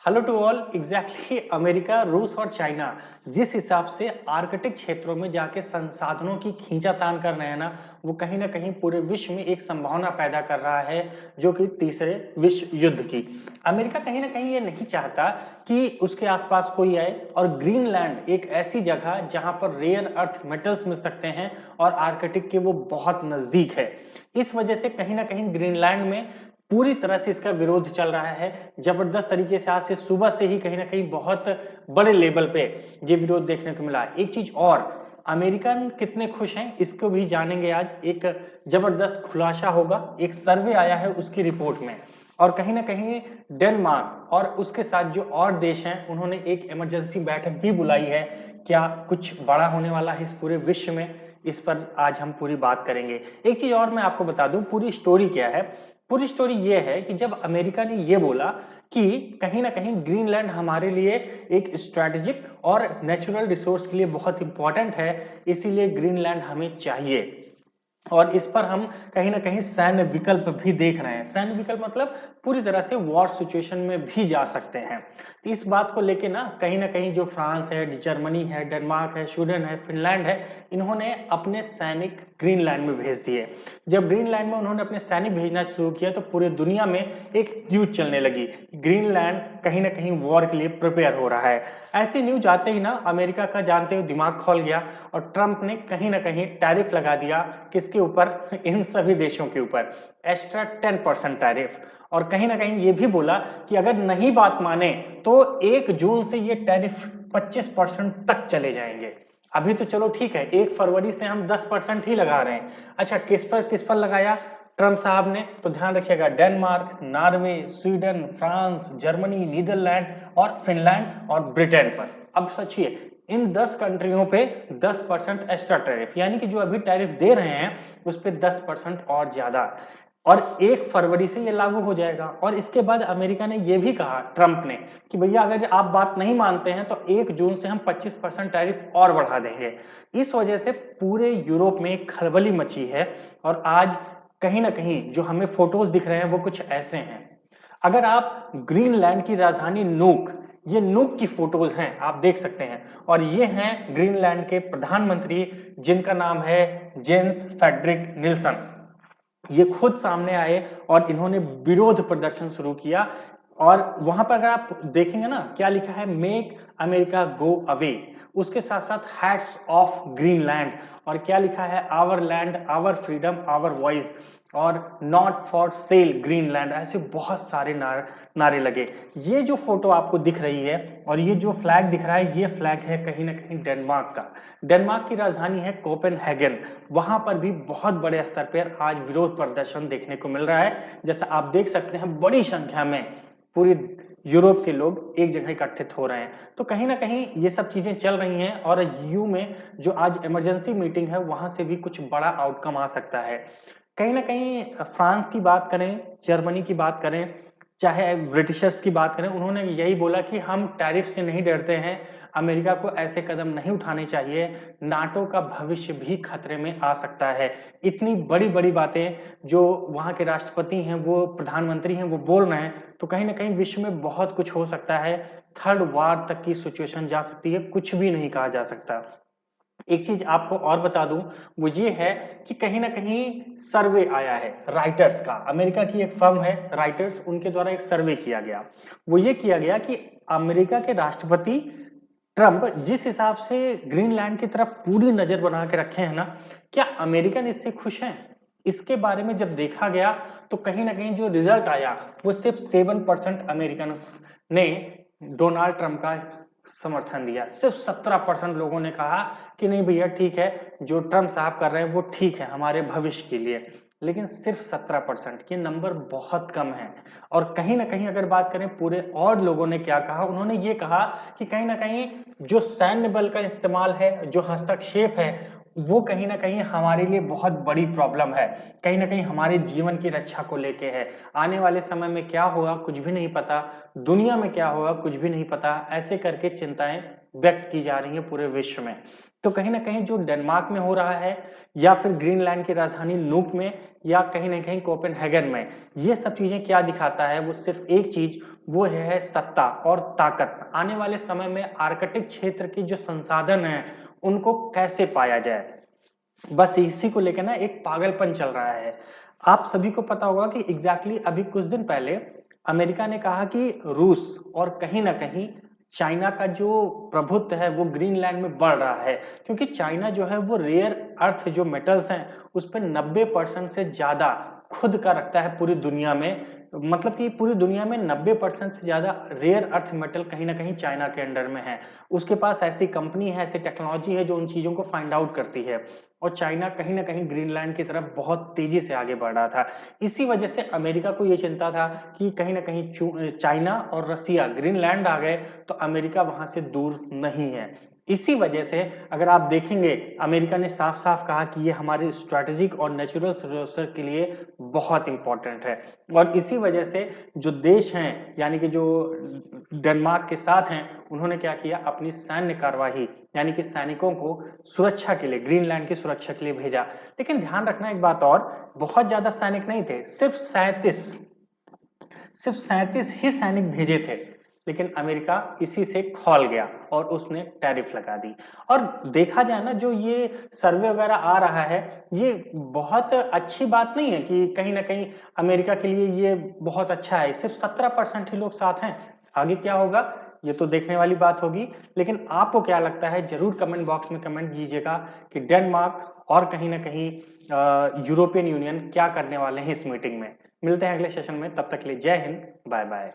Hello to all. Exactly America, रूस और China जिस हिसाब से आर्कटिक क्षेत्रों में जाके संसाधनों की खींचातान कर रहे हैं ना, वो कहीं ना कहीं पूरे विश्व में एक संभावना पैदा कर रहा है, जो कि तीसरे विश्व युद्ध की। अमेरिका कहीं ना कहीं ये नहीं चाहता कि उसके आसपास कोई आए, और ग्रीनलैंड एक ऐसी जगह जहां पर रेयर अर्थ मेटल्स मिल सकते हैं और आर्कटिक के वो बहुत नजदीक है। इस वजह से कहीं ना कहीं ग्रीनलैंड में पूरी तरह से इसका विरोध चल रहा है, जबरदस्त तरीके से। आज से सुबह से ही कहीं ना कहीं बहुत बड़े लेवल पे ये विरोध देखने को मिला। एक चीज और, अमेरिकन कितने खुश हैं इसको भी जानेंगे आज। एक जबरदस्त खुलासा होगा, एक सर्वे आया है उसकी रिपोर्ट में। और कहीं ना कहीं डेनमार्क और उसके साथ जो और देश हैं, उन्होंने एक इमरजेंसी बैठक भी बुलाई है। क्या कुछ बड़ा होने वाला है इस पूरे विश्व में? इस पर आज हम पूरी बात करेंगे। एक चीज और मैं आपको बता दूं, पूरी स्टोरी क्या है। पूरी स्टोरी ये है कि जब अमेरिका ने ये बोला कि कहीं ना कहीं ग्रीनलैंड हमारे लिए एक स्ट्रेटेजिक और नेचुरल रिसोर्स के लिए बहुत इंपॉर्टेंट है, इसीलिए ग्रीनलैंड हमें चाहिए। और इस पर हम कहीं ना कहीं सैन्य विकल्प भी देख रहे हैं। सैन्य विकल्प मतलब पूरी तरह से वॉर सिचुएशन में भी जा सकते हैं। तो इस बात को लेके ना कहीं जो फ्रांस है, जर्मनी है, डेनमार्क है, स्वीडन है, फिनलैंड है, इन्होंने अपने सैनिक ग्रीनलैंड में भेज दिए। जब ग्रीनलैंड में उन्होंने अपने सैनिक भेजना शुरू किया तो पूरे दुनिया में एक न्यूज चलने लगी, ग्रीनलैंड कहीं ना कहीं वॉर के लिए प्रिपेयर हो रहा है। ऐसी न्यूज आते ही ना अमेरिका का जानते हो दिमाग खोल गया, और ट्रंप ने कहीं ना कहीं टैरिफ लगा दिया। किसके ऊपर? इन सभी देशों के ऊपर एक्स्ट्रा 10% टैरिफ। और कहीं ना कहीं ये भी बोला कि अगर नहीं बात माने तो 1 जून से ये टैरिफ 25% तक चले जाएंगे। अभी तो चलो ठीक है, 1 फरवरी से हम 10% ही लगा रहे हैं। अच्छा, किस पर लगाया ट्रंप साहब ने? तो ध्यान रखिएगा, Denmark, Norway, Sweden, France, Germany, Netherland और फिनलैंड और ब्रिटेन पर। अब सोचिए, इन 10 कंट्रियों पे 10% एक्स्ट्रा टैरिफ, यानी कि जो अभी टैरिफ दे रहे हैं उस पे 10% और ज्यादा। और 1 फरवरी से ये लागू हो जाएगा। और इसके बाद अमेरिका ने यह भी कहा, ट्रंप ने, कि भैया अगर आप बात नहीं मानते हैं तो 1 जून से हम 25% टैरिफ और बढ़ा देंगे। इस वजह से पूरे यूरोप में एक खलबली मची है। और आज कहीं ना कहीं जो हमें फोटोज दिख रहे हैं वो कुछ ऐसे हैं। अगर आप ग्रीनलैंड की राजधानी नूक, ये नूक की फोटोज हैं, आप देख सकते हैं। और ये हैं ग्रीनलैंड के प्रधानमंत्री, जिनका नाम है जेन्स फेडरिक निल्सन। ये खुद सामने आए और इन्होंने विरोध प्रदर्शन शुरू किया। और वहां पर अगर आप देखेंगे ना, क्या लिखा है? Make America go away. उसके साथ साथ हैट्स ऑफ ग्रीनलैंड। और क्या लिखा है? Our land, our freedom, our voice, और नॉट फॉर सेल ग्रीनलैंड। ऐसे बहुत सारे नारे लगे। ये जो फोटो आपको दिख रही है और ये जो फ्लैग दिख रहा है, ये फ्लैग है कहीं ना कहीं डेनमार्क का। डेनमार्क की राजधानी है कोपेनहेगन। वहां पर भी बहुत बड़े स्तर पर आज विरोध प्रदर्शन देखने को मिल रहा है। जैसा आप देख सकते हैं, बड़ी संख्या में पूरी यूरोप के लोग एक जगह इकट्ठित हो रहे हैं। तो कहीं ना कहीं ये सब चीजें चल रही हैं, और यू में जो आज इमरजेंसी मीटिंग है वहां से भी कुछ बड़ा आउटकम आ सकता है। कहीं ना कहीं फ्रांस की बात करें, जर्मनी की बात करें, चाहे ब्रिटिशर्स की बात करें, उन्होंने यही बोला कि हम टैरिफ से नहीं डरते हैं, अमेरिका को ऐसे कदम नहीं उठाने चाहिए, नाटो का भविष्य भी खतरे में आ सकता है। इतनी बड़ी बड़ी बातें जो वहां के राष्ट्रपति हैं, वो प्रधानमंत्री हैं, वो बोल रहे हैं, तो कहीं ना कहीं विश्व में बहुत कुछ हो सकता है। थर्ड वार तक की सिचुएशन जा सकती है, कुछ भी नहीं कहा जा सकता। एक चीज आपको और बता दूं, वो ये है कि कहीं ना कहीं सर्वे आया है राइटर्स का। अमेरिका की एक फर्म है राइटर्स, उनके द्वारा एक सर्वे किया गया। वो ये किया गया कि अमेरिका के राष्ट्रपति ट्रंप जिस हिसाब से ग्रीनलैंड की तरफ पूरी नजर बना के रखे हैं ना, क्या अमेरिकन इससे खुश हैं? इसके बारे में जब देखा गया तो कहीं ना कहीं जो रिजल्ट आया वो सिर्फ 7% अमेरिकन ने डोनाल्ड ट्रंप का समर्थन दिया। सिर्फ 17% लोगों ने कहा कि नहीं भैया ठीक है, जो ट्रंप साहब कर रहे हैं वो ठीक है हमारे भविष्य के लिए। लेकिन सिर्फ 17%, ये नंबर बहुत कम है। और कहीं ना कहीं अगर बात करें पूरे और लोगों ने क्या कहा, उन्होंने ये कहा कि कहीं ना कहीं जो सैन्य बल का इस्तेमाल है, जो हस्तक्षेप है, वो कहीं ना कहीं हमारे लिए बहुत बड़ी प्रॉब्लम है। कहीं ना कहीं हमारे जीवन की रक्षा को लेके है। आने वाले समय में क्या होगा कुछ भी नहीं पता, दुनिया में क्या होगा कुछ भी नहीं पता, ऐसे करके चिंताएं व्यक्त की जा रही है पूरे विश्व में। तो कहीं ना कहीं जो डेनमार्क में हो रहा है, या फिर ग्रीनलैंड की राजधानी नूक में, या कहीं ना कहीं कोपेनहेगन में, ये सब चीजें क्या दिखाता है? वो सिर्फ एक चीज, वो है सत्ता और ताकत। आने वाले समय में आर्कटिक क्षेत्र की जो संसाधन है उनको कैसे पाया जाए, बस इसी को लेकर ना एक पागलपन चल रहा है। आप सभी को पता होगा कि एग्जैक्टली अभी कुछ दिन पहले अमेरिका ने कहा कि रूस और कहीं ना कहीं चाइना का जो प्रभुत्व है वो ग्रीनलैंड में बढ़ रहा है, क्योंकि चाइना जो है वो रेयर अर्थ जो मेटल्स हैं उस पर 90% से ज्यादा खुद का रखता है पूरी दुनिया में। मतलब कि पूरी दुनिया में 90% से ज्यादा रेयर अर्थ मेटल कहीं ना कहीं चाइना के अंडर में है। उसके पास ऐसी कंपनी है, ऐसी टेक्नोलॉजी है जो उन चीजों को फाइंड आउट करती है। और चाइना कहीं ना कहीं ग्रीनलैंड की तरफ बहुत तेजी से आगे बढ़ रहा था। इसी वजह से अमेरिका को यह चिंता था कि कहीं ना कहीं चाइना और रसिया ग्रीनलैंड आ गए तो अमेरिका वहां से दूर नहीं है। इसी वजह से अगर आप देखेंगे अमेरिका ने साफ साफ कहा कि ये हमारे स्ट्रेटेजिक और नेचुरल रिसोर्स के लिए बहुत इंपॉर्टेंट है। और इसी वजह से जो देश हैं यानी कि जो डेनमार्क के साथ हैं उन्होंने क्या किया, अपनी सैन्य कार्यवाही यानी कि सैनिकों को सुरक्षा के लिए ग्रीनलैंड की सुरक्षा के लिए भेजा। लेकिन ध्यान रखना एक बात और, बहुत ज्यादा सैनिक नहीं थे, सिर्फ 37 ही सैनिक भेजे थे। लेकिन अमेरिका इसी से खौल गया और उसने टैरिफ लगा दी। और देखा जाए ना जो ये सर्वे वगैरह आ रहा है ये बहुत अच्छी बात नहीं है कि कहीं ना कहीं अमेरिका के लिए ये बहुत अच्छा है। सिर्फ 17% ही लोग साथ हैं, आगे क्या होगा ये तो देखने वाली बात होगी। लेकिन आपको क्या लगता है जरूर कमेंट बॉक्स में कमेंट कीजिएगा कि डेनमार्क और कहीं ना कहीं यूरोपियन यूनियन क्या करने वाले हैं इस मीटिंग में। मिलते हैं अगले सेशन में, तब तक के लिए जय हिंद, बाय बाय।